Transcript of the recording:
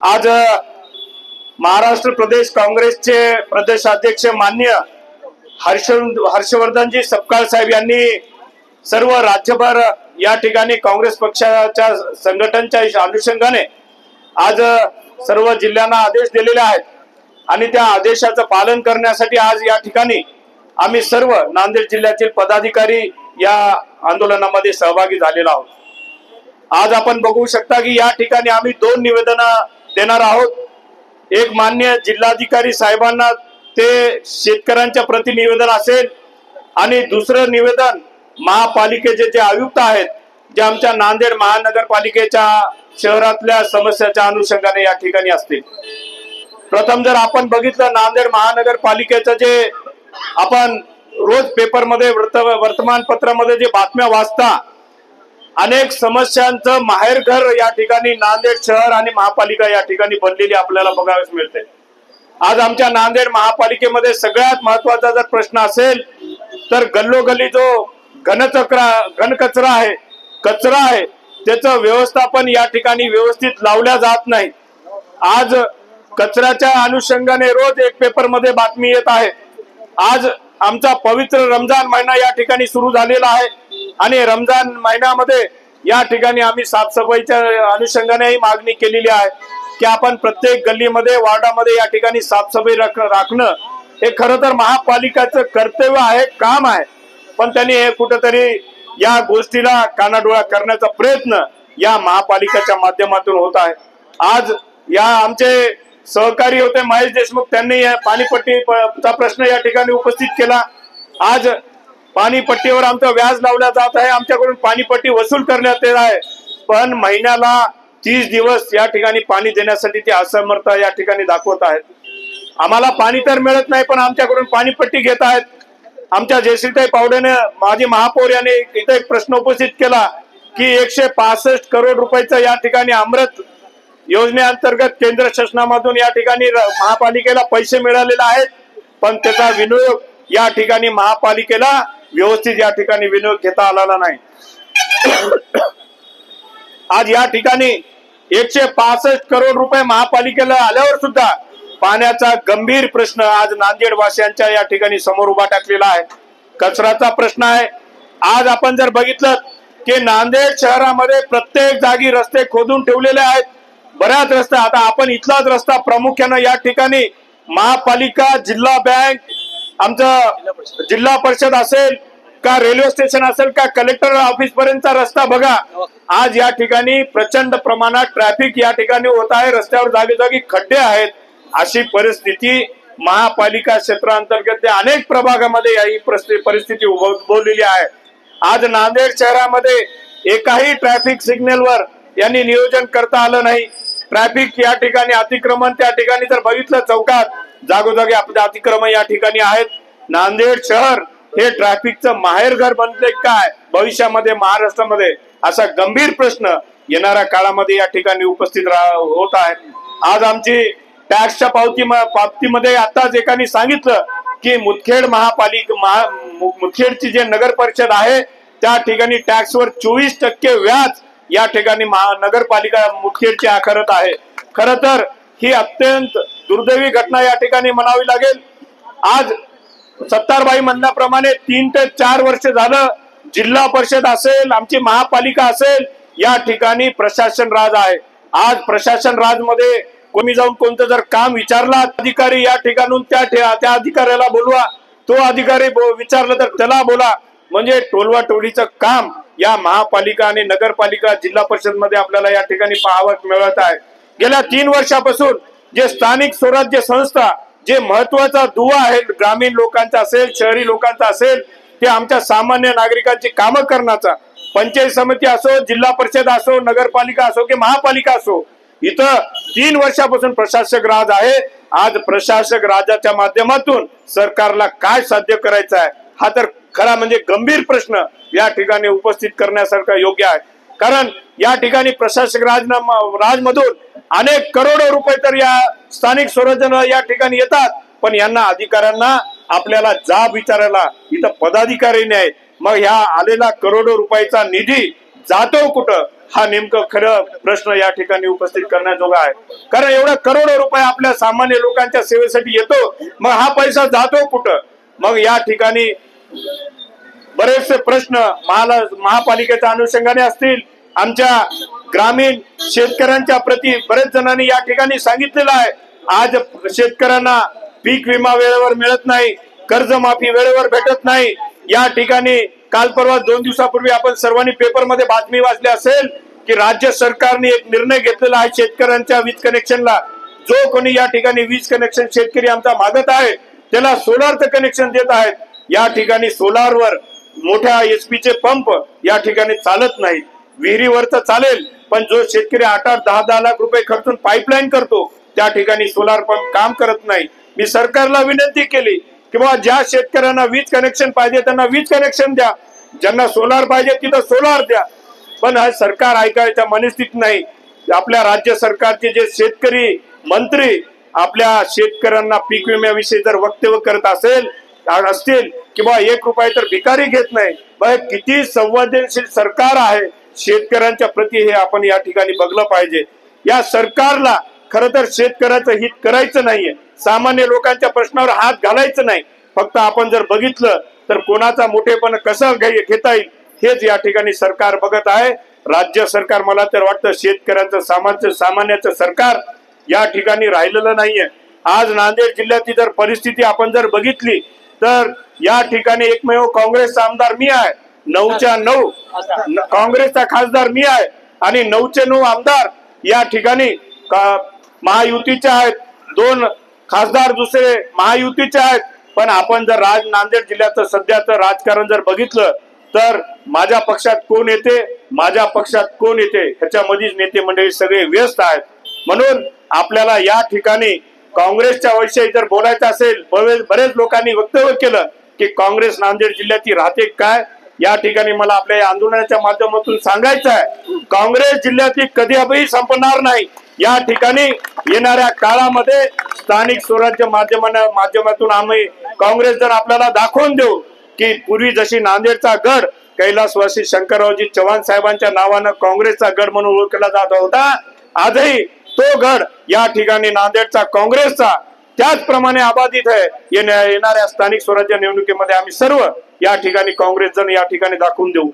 आज महाराष्ट्र प्रदेश काँग्रेसचे प्रदेशाध्यक्ष माननीय हर्षवर्धनजी सपकाळ साहेब यांनी सर्व राज्यभर या ठिकाणी काँग्रेस पक्षाच्या संघटनांच्या अनुषंगाने आज सर्व जिल्ह्यांना आदेश दिलेले आहेत आणि त्या आदेशाचं पालन करण्यासाठी आज या ठिकाणी आम्ही सर्व नांदेड जिल्ह्यातील पदाधिकारी या आंदोलनामध्ये सहभागी झालेलो आहोत। आज आपण बघू शकता की या ठिकाणी आम्ही दोन निवेदनं देणार आहोत। एक मान्य जिल्हाधिकारी साहेबांना ते शेतकऱ्यांच्या प्रति निवेदन असेल आणि दुसरं निवेदन महापालिकेचे जे आयुक्त आहेत जे आमच्या नांदेड महानगरपालिकेच्या शहरातल्या समस्याच्या अनुषंगाने या ठिकाणी असतील। प्रथम जर आपण बघितलं नांदेड महानगरपालिकेचं जे आपण रोज पेपरमध्ये वर्तमानपत्रामध्ये जे बातम्या वाचता अनेक समस्यांचं माहेरघर या ठिकाणी नांदेड शहर आणि महापालिका या ठिकाणी बनलेली आपल्याला बघायला मिळते। आज आमच्या नांदेड महापालिकेमध्ये सगळ्यात महत्त्वाचा जर प्रश्न असेल तर गल्लोगल्ली जो घनकचरा आहे कचरा आहे त्याचं व्यवस्थापन या ठिकाणी व्यवस्थित लावल्या जात नाही। आज कचऱ्याच्या अनुषंगाने रोज एक पेपरमध्ये बातमी येत आहे। आज आमचा पवित्र रमजान महिना या ठिकाणी सुरू झालेला आहे आणि रमजान महिन्यामध्ये या ठिकाणी आम्ही साफसफाईच्या अनुषंगाने मागणी केलेली आहे की आपण प्रत्येक गल्लीमध्ये वार्डामध्ये या ठिकाणी साफसफाई राखणं हे खरं तर महापालिकेचं कर्तव्य आहे, काम आहे, पण त्यांनी हे कुठेतरी या गोष्टीला कानाडोळा करण्याचा प्रयत्न या महापालिकेच्या माध्यमातून होत आहे। आज या आमचे सहकारी होते महेश देशमुख, त्यांनी पाणीपट्टीचा प्रश्न या ठिकाणी उपस्थित केला। आज पाणीपट्टीवर आमचं व्याज लावला जात आहे, आमच्याकडून पाणीपट्टी वसूल करण्यात येत आहे, पण महिन्याला 30 दिवस या ठिकाणी पाणी देण्यासाठी ते असमर्थ या ठिकाणी दाखवत आहेत। आम्हाला पाणी तर मिळत नाही पण आमच्याकडून पाणीपट्टी घेत आहेत। आमच्या जयश्रीताई पावडेने माजी महापौर यांनी इथे एक प्रश्न उपस्थित केला की 165 करोड रुपयाचं या ठिकाणी अमृत योजनेअंतर्गत केंद्र शासनामधून या ठिकाणी महापालिकेला पैसे मिळालेले आहेत, पण त्याचा विनियोग या ठिकाणी महापालिकेला व्यवस्थित या ठिकाणी विनियोग घेता आलेला नाही। आज या ठिकाणी 165 करोड रुपये महापालिकेला आल्यावर सुद्धा पाण्याचा गंभीर प्रश्न आज नांदेड वासियांच्या या ठिकाणी समोर उभा टाकलेला आहे। कचऱ्याचा प्रश्न आहे। आज आपण जर बघितलं की नांदेड शहरामध्ये प्रत्येक जागी रस्ते खोदून ठेवलेले आहेत, बऱ्याच रस्ते। आता आपण इथलाच रस्ता प्रामुख्याने या ठिकाणी महापालिका, जिल्हा बँक, आमचं जिल्हा परिषद असेल का रेल्वे स्टेशन असेल का कलेक्टर ऑफिस पर्यंतचा रस्ता बघा। आज या ठिकाणी प्रचंड प्रमाणात ट्रॅफिक या ठिकाणी होत आहे, रस्त्यावर जागोजागी खड्डे आहेत। अशी परिस्थिती महापालिका क्षेत्रांतर्गत अनेक प्रभागामध्ये ही परिस्थिती उद्भवलेली आहे। आज नांदेड शहरामध्ये एकाही ट्रॅफिक सिग्नलवर यांनी नियोजन करता आलं नाही। ट्रॅफिक या ठिकाणी अतिक्रमण त्या ठिकाणी जर बघितलं चौकात जागोजागी आपले अतिक्रमण या ठिकाणी आहेत। नांदेड शहर हे ट्रॅफिकचं माहेरघर बनले काय भविष्यामध्ये महाराष्ट्रामध्ये असा गंभीर प्रश्न येणाऱ्या काळामध्ये या ठिकाणी उपस्थित होत आहे। आज आमची टॅक्सच्या पावतीमध्ये आताच एकाने सांगितलं की मुदखेड मुदखेडची जे नगर परिषद आहे त्या ठिकाणी टॅक्सवर 24% व्याज या ठिकाणी नगरपालिका मुदखेडची आकारत आहे। खरं तर ही अत्यंत दुर्दैवी घटना या ठिकाणी म्हणावी लागेल। आज सत्तारबाई म्हणण्याप्रमाणे 3 ते 4 वर्ष झालं जिल्हा परिषद असेल, आमची महापालिका असेल, या ठिकाणी प्रशासन राज आहे। आज प्रशासन राज मध्ये कोणी जाऊन कोणतं जर काम विचारला अधिकारी या ठिकाणून त्या अधिकाऱ्याला बोलवा, तो अधिकारी विचारलं तर त्याला बोला, म्हणजे टोलवा टोळीचं काम या महापालिका आणि नगरपालिका जिल्हा परिषद मध्ये आपल्याला या ठिकाणी पाहावयास मिळत आहे। गेल्या 3 वर्षापासून जे स्थानिक स्वराज्य संस्था जे महत्वाचा दुवा आहे ग्रामीण लोकांचा असेल शहरी लोकांचा असेल ते आमच्या सामान्य नागरिकांची कामं करण्याचा पंचायत समिती असो, जिल्हा परिषद असो, नगरपालिका असो की महापालिका असो, इथं 3 वर्षापासून प्रशासक राज आहे। आज प्रशासक राजाच्या माध्यमातून सरकारला काय साध्य करायचं आहे हा तर खरा म्हणजे गंभीर प्रश्न या ठिकाणी उपस्थित करण्यासारखा योग्य आहे। कारण या ठिकाणी प्रशासक राजमधून अनेक करोडो रुपये तर या स्थानिक स्वराज्याला या ठिकाणी येतात, पण यांना अधिकाऱ्यांना आपल्याला जाब विचारायला इथं पदाधिकारी नाही। मग ह्या आलेला करोडो रुपयाचा निधी जातो कुठं हा नेमकं खरं प्रश्न या ठिकाणी उपस्थित करण्याजोगा आहे. कारण एवढा करोडो रुपये आपल्या सामान्य लोकांच्या सेवेसाठी येतो, मग हा पैसा जातो कुठं? मग या ठिकाणी बरेचसे प्रश्न महापालिकेच्या अनुषंगाने असतील, आमच्या ग्रामीण शेतकऱ्यांच्या प्रति बरेच जणांनी या ठिकाणी सांगितलेलं आहे. आज शेतकऱ्यांना पीक विमा वेळेवर मिळत नाही, कर्जमाफी वेळेवर भेटत नाही. या ठिकाणी काल परवा 2 दिवसापूर्वी आपण सर्वांनी पेपरमध्ये बातमी वाचली असेल की राज्य सरकारने एक निर्णय घेतलेला आहे शेतकऱ्यांच्या वीज कनेक्शनला. जो कोणी या ठिकाणी वीज कनेक्शन शेतकरी आमचा मागत आहे त्याला सोलारचं कनेक्शन देत आहेत. या ठिकाणी सोलारवर मोठ्या HP चे पंप या ठिकाणी चालत नाहीत. विहिरीवरच चालेल, पण जो शेतकरी 8-10 लाख रुपये खर्चून पाईपलाईन करतो त्या ठिकाणी सोलार पंप काम करत नाही. मी सरकारला विनंती केली की बाबा ज्या शेतकऱ्यांना वीज कनेक्शन पाहिजे त्यांना वीज कनेक्शन द्या, ज्यांना सोलार पाहिजे तिथं सोलार द्या. पण हा सरकार ऐकायच्या मनस्थितीत नाही. आपल्या राज्य सरकारचे जे शेतकरी मंत्री आपल्या शेतकऱ्यांना पीक विम्याविषयी जर वक्तव्य करत असतील किंवा 1 रुपया तर भिकारी घेत नाही. किती संवेदनशील सरकार आहे शेतकऱ्यांच्या प्रति हे आपण या ठिकाणी बघलं पाहिजे. या सरकारला खरं तर शेतकऱ्याचं हित करायचं नाहीये, सामान्य लोकांच्या प्रश्नावर हात घालायचं नाही. फक्त आपण जर बघितलं तर कोणाचा मोठेपण कसं घेता येईल हेच या ठिकाणी सरकार बघत आहे. राज्य सरकार मला तर वाटतं शेतकऱ्यांचं सामान्याचं सरकार या ठिकाणी राहिलेलं नाहीये. आज नांदेड जिल्ह्याची जर परिस्थिती आपण जर बघितली तर या ठिकाणी एकमेव काँग्रेसचा आमदार मी आहे. 9च्या 9 काँग्रेसचा खासदार मी आहे आणि 9चे 9 आमदार या ठिकाणी महायुतीचे आहेत. 2 खासदार दुसरे महायुतीचे आहेत. पण आपण जर नांदेड जिल्ह्याचं सध्याचं राजकारण जर बघितलं तर माझ्या पक्षात कोण येते, माझ्या पक्षात कोण येते ह्याच्यामध्येच नेते मंडळी सगळे व्यस्त आहेत. म्हणून आपल्याला या ठिकाणी काँग्रेसच्या विषयी जर बोलायचं असेल, बरेच लोकांनी वक्तव्य केलं की काँग्रेस नांदेड जिल्ह्याची राहते काय. या ठिकाणी मला आपल्या या आंदोलनाच्या माध्यमातून सांगायचं आहे, काँग्रेस जिल्ह्याची कधीही संपणार नाही. या ठिकाणी येणाऱ्या काळामध्ये स्थानिक स्वराज्य माध्यमातून आम्ही काँग्रेस जर आपल्याला दाखवून देऊ की पूर्वी जशी नांदेडचा गड कैलासवासी शंकररावजी चव्हाण साहेबांच्या नावानं काँग्रेसचा गड म्हणून ओळखला जात होता, आजही तो गड या ठिकाणी नांदेडचा काँग्रेसचा त्याचप्रमाणे अबाधित आहे. येणाऱ्या स्थानिक स्वराज्य निवडणुकीमध्ये आम्ही सर्व या ठिकाणी काँग्रेस जण या ठिकाणी दाखवून देऊ.